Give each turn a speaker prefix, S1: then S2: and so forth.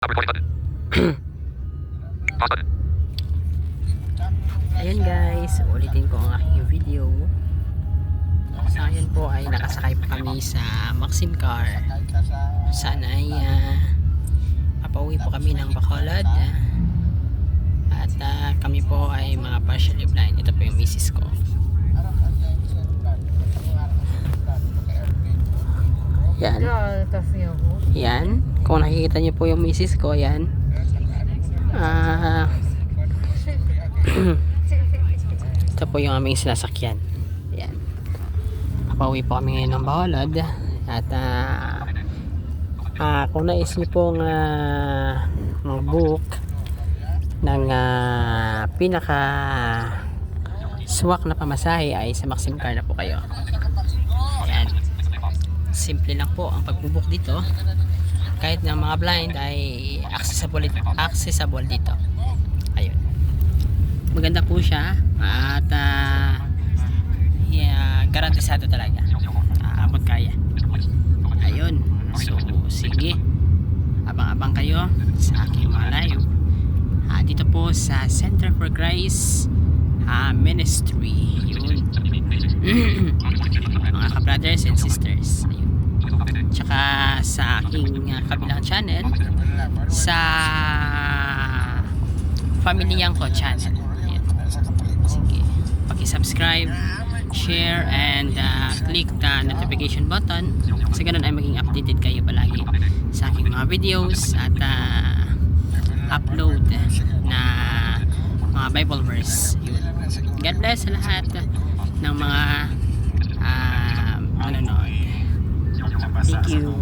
S1: Ayan guys, ulitin ko ang aking video. Ngayon po ay nakasakay pa kami sa Maxim Car. Saan ay papauwi po kami ng Bacolod. At kami po ay mga partially blind. Ito po yung misis ko. Yan. Yan. Kung nakikita niyo po yung misis ko, yan. Ito po yung aming sinasakyan. Yan. Pauwi po kami ngayon ng Bacolod. At kung nais niyo pong mag-book ng pinaka swak na pamasahe ay sa Maxim Car na po kayo. Ayan. Simple lang po ang pag-book dito. Kahit ng mga blind ay accessible dito. Ayun. Maganda po siya at garantisado talaga. Abot kaya. Ayun. So sige. Abang-abang kayo sa aking mga live. Dito po sa Center for Christ Ministry. Yun. Mga ka-brothers and sisters. Ayun. Tsaka sa aking kabilang channel sa Pamilyang Ko channel. Ayan. Sige, paki-subscribe, share and click the notification button kasi ganun ay maging updated kayo palagi sa aking mga videos at upload na mga Bible verse. God bless sa lahat ng mga manonood. Thank you.